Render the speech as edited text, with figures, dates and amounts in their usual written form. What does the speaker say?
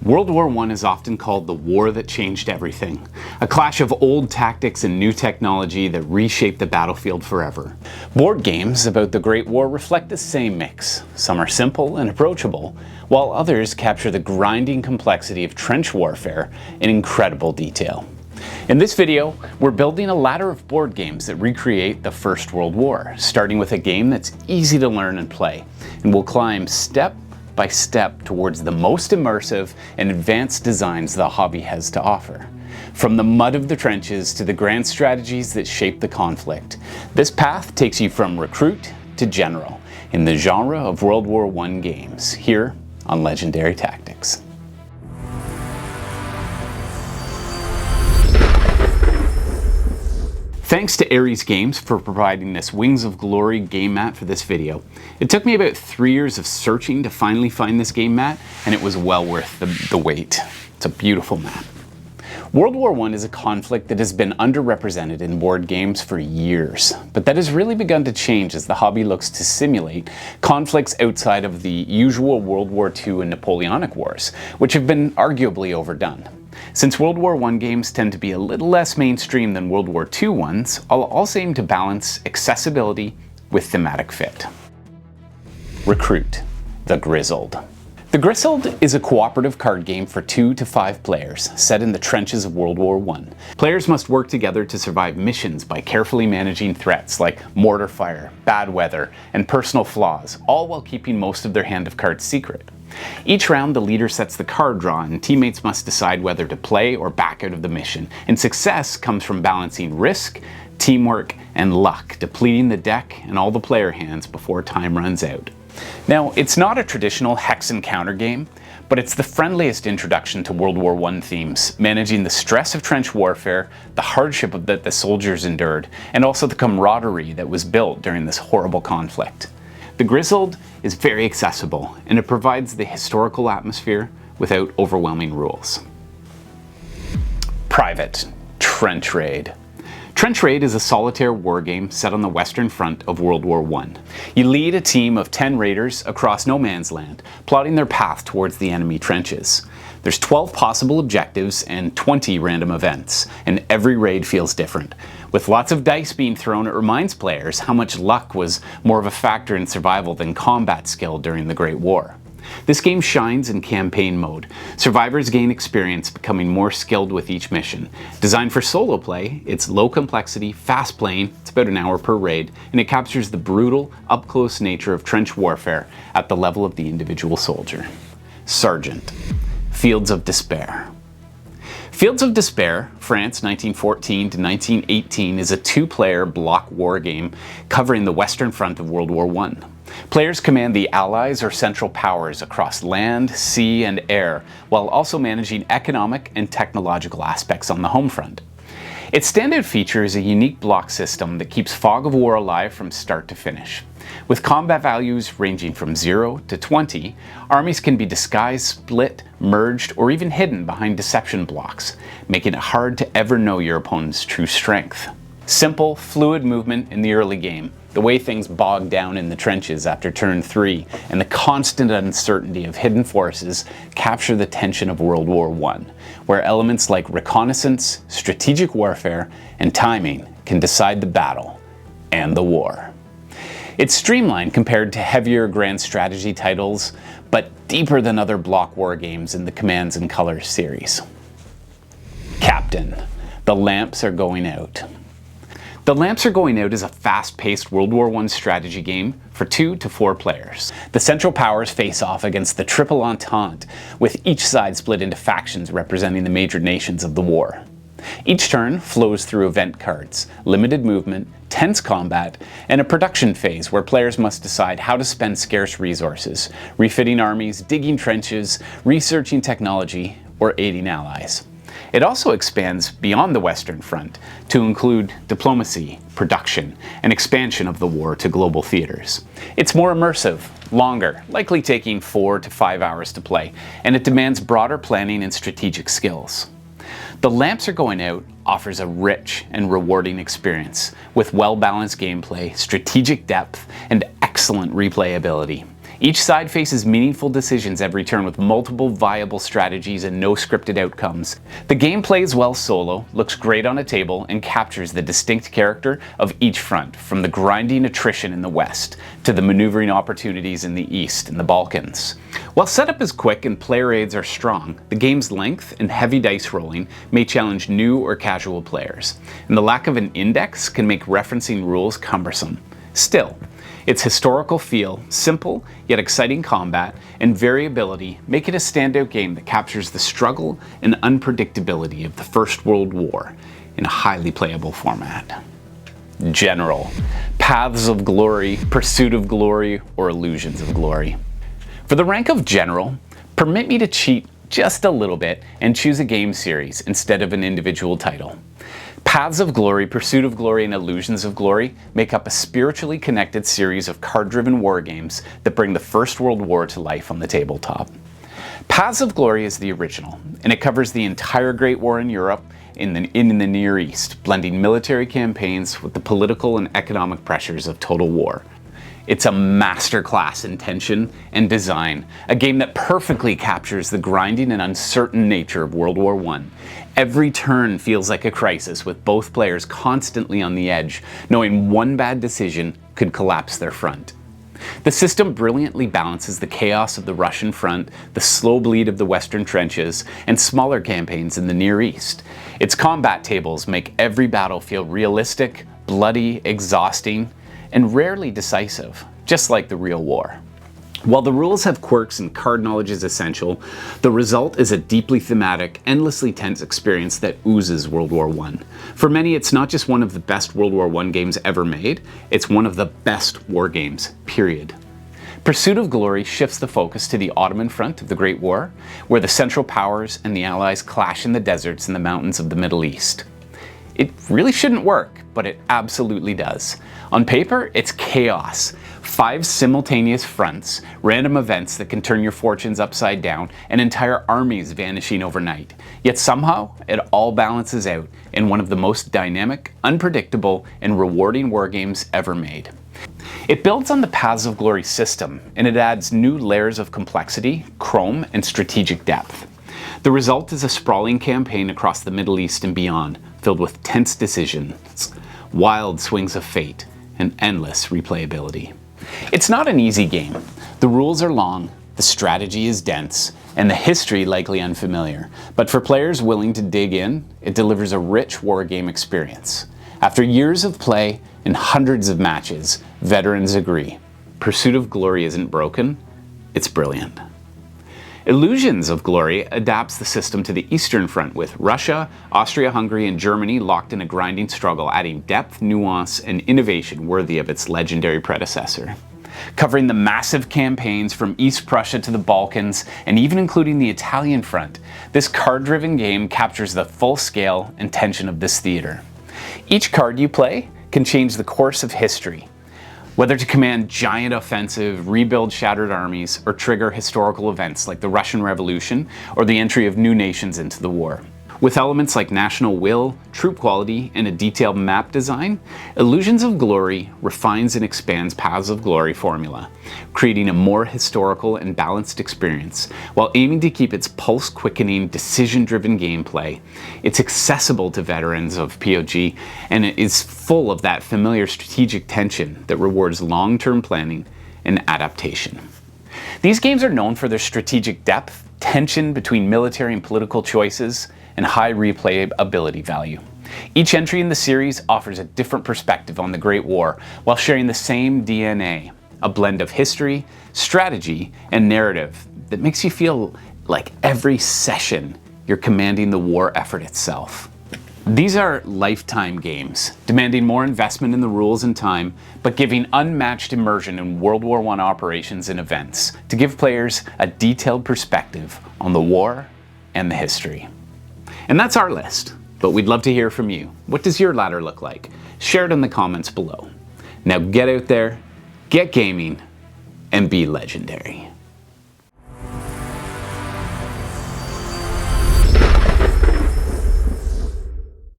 World War I is often called the war that changed everything, a clash of old tactics and new technology that reshaped the battlefield forever. Board games about the Great War reflect the same mix. Some are simple and approachable, while others capture the grinding complexity of trench warfare in incredible detail. In this video, we're building a ladder of board games that recreate the First World War, starting with a game that's easy to learn and play, and we'll climb step by step towards the most immersive and advanced designs the hobby has to offer. From the mud of the trenches to the grand strategies that shape the conflict, this path takes you from recruit to general in the genre of World War I games, here on Legendary Tactics. Thanks to Ares Games for providing this Wings of Glory game mat for this video. It took me about 3 years of searching to finally find this game mat, and it was well worth the wait. It's a beautiful mat. World War I is a conflict that has been underrepresented in board games for years, but that has really begun to change as the hobby looks to simulate conflicts outside of the usual World War II and Napoleonic Wars, which have been arguably overdone. Since World War I games tend to be a little less mainstream than World War II ones, I'll also aim to balance accessibility with thematic fit. Recruit, the Grizzled. The Grizzled is a cooperative card game for 2 to 5 players, set in the trenches of World War I. Players must work together to survive missions by carefully managing threats like mortar fire, bad weather, and personal flaws, all while keeping most of their hand of cards secret. Each round, the leader sets the card draw, and teammates must decide whether to play or back out of the mission, and success comes from balancing risk, teamwork, and luck, depleting the deck and all the player hands before time runs out. Now, it's not a traditional hex and counter game, but it's the friendliest introduction to World War I themes, managing the stress of trench warfare, the hardship that the soldiers endured, and also the camaraderie that was built during this horrible conflict. The Grizzled is very accessible, and it provides the historical atmosphere without overwhelming rules. Private, Trench Raid. Trench Raid is a solitaire wargame set on the Western Front of World War I. You lead a team of 10 raiders across no man's land, plotting their path towards the enemy trenches. There's 12 possible objectives and 20 random events, and every raid feels different. With lots of dice being thrown, it reminds players how much luck was more of a factor in survival than combat skill during the Great War. This game shines in campaign mode. Survivors gain experience becoming more skilled with each mission. Designed for solo play, it's low complexity, fast playing, it's about an hour per raid, and it captures the brutal, up-close nature of trench warfare at the level of the individual soldier. Sergeant. Fields of Despair. Fields of Despair, France 1914 to 1918, is a 2-player block war game covering the Western Front of World War I. Players command the Allies or Central Powers across land, sea, and air, while also managing economic and technological aspects on the home front. Its standout feature is a unique block system that keeps Fog of War alive from start to finish. With combat values ranging from 0 to 20, armies can be disguised, split, merged, or even hidden behind deception blocks, making it hard to ever know your opponent's true strength. Simple, fluid movement in the early game, the way things bog down in the trenches after turn 3, and the constant uncertainty of hidden forces capture the tension of World War I, where elements like reconnaissance, strategic warfare, and timing can decide the battle and the war. It's streamlined compared to heavier grand strategy titles, but deeper than other block war games in the Commands and Colors series. Captain, the Lamps Are Going Out. The Lamps Are Going Out is a fast-paced World War I strategy game for 2 to 4 players. The Central Powers face off against the Triple Entente, with each side split into factions representing the major nations of the war. Each turn flows through event cards, limited movement, tense combat, and a production phase where players must decide how to spend scarce resources, refitting armies, digging trenches, researching technology, or aiding allies. It also expands beyond the Western Front to include diplomacy, production, and expansion of the war to global theaters. It's more immersive, longer, likely taking 4 to 5 hours to play, and it demands broader planning and strategic skills. The Lamps Are Going Out offers a rich and rewarding experience with well-balanced gameplay, strategic depth, and excellent replayability. Each side faces meaningful decisions every turn with multiple viable strategies and no scripted outcomes. The game plays well solo, looks great on a table, and captures the distinct character of each front, from the grinding attrition in the west to the maneuvering opportunities in the east and the Balkans. While setup is quick and player aids are strong, the game's length and heavy dice rolling may challenge new or casual players, and the lack of an index can make referencing rules cumbersome. Still, its historical feel, simple yet exciting combat, and variability make it a standout game that captures the struggle and unpredictability of the First World War in a highly playable format. General. Paths of Glory, Pursuit of Glory, or Illusions of Glory. For the rank of General, permit me to cheat just a little bit and choose a game series instead of an individual title. Paths of Glory, Pursuit of Glory, and Illusions of Glory make up a spiritually connected series of card-driven war games that bring the First World War to life on the tabletop. Paths of Glory is the original, and it covers the entire Great War in Europe in the Near East, blending military campaigns with the political and economic pressures of total war. It's a masterclass in tension and design, a game that perfectly captures the grinding and uncertain nature of World War I. Every turn feels like a crisis, with both players constantly on the edge, knowing one bad decision could collapse their front. The system brilliantly balances the chaos of the Russian front, the slow bleed of the Western trenches, and smaller campaigns in the Near East. Its combat tables make every battle feel realistic, bloody, exhausting, and rarely decisive, just like the real war. While the rules have quirks and card knowledge is essential, the result is a deeply thematic, endlessly tense experience that oozes World War I. For many, it's not just one of the best World War I games ever made, it's one of the best war games, period. Pursuit of Glory shifts the focus to the Ottoman front of the Great War, where the Central Powers and the Allies clash in the deserts and the mountains of the Middle East. It really shouldn't work, but it absolutely does. On paper, it's chaos. 5 simultaneous fronts, random events that can turn your fortunes upside down, and entire armies vanishing overnight. Yet somehow, it all balances out in one of the most dynamic, unpredictable, and rewarding war games ever made. It builds on the Paths of Glory system, and it adds new layers of complexity, chrome, and strategic depth. The result is a sprawling campaign across the Middle East and beyond, filled with tense decisions, wild swings of fate, and endless replayability. It's not an easy game. The rules are long, the strategy is dense, and the history likely unfamiliar. But for players willing to dig in, it delivers a rich wargame experience. After years of play and hundreds of matches, veterans agree. Pursuit of Glory isn't broken, it's brilliant. Illusions of Glory adapts the system to the Eastern Front, with Russia, Austria-Hungary, and Germany locked in a grinding struggle, adding depth, nuance, and innovation worthy of its legendary predecessor. Covering the massive campaigns from East Prussia to the Balkans, and even including the Italian front, this card-driven game captures the full scale and tension of this theater. Each card you play can change the course of history, whether to command giant offensive, rebuild shattered armies, or trigger historical events like the Russian Revolution or the entry of new nations into the war. With elements like national will, troop quality, and a detailed map design, Illusions of Glory refines and expands Paths of Glory formula, creating a more historical and balanced experience, while aiming to keep its pulse-quickening, decision-driven gameplay. It's accessible to veterans of POG, and it is full of that familiar strategic tension that rewards long-term planning and adaptation. These games are known for their strategic depth, tension between military and political choices, and high replayability value. Each entry in the series offers a different perspective on the Great War while sharing the same DNA, a blend of history, strategy, and narrative that makes you feel like every session you're commanding the war effort itself. These are lifetime games, demanding more investment in the rules and time, but giving unmatched immersion in World War I operations and events to give players a detailed perspective on the war and the history. And that's our list, but we'd love to hear from you. What does your ladder look like? Share it in the comments below. Now get out there, get gaming, and be legendary.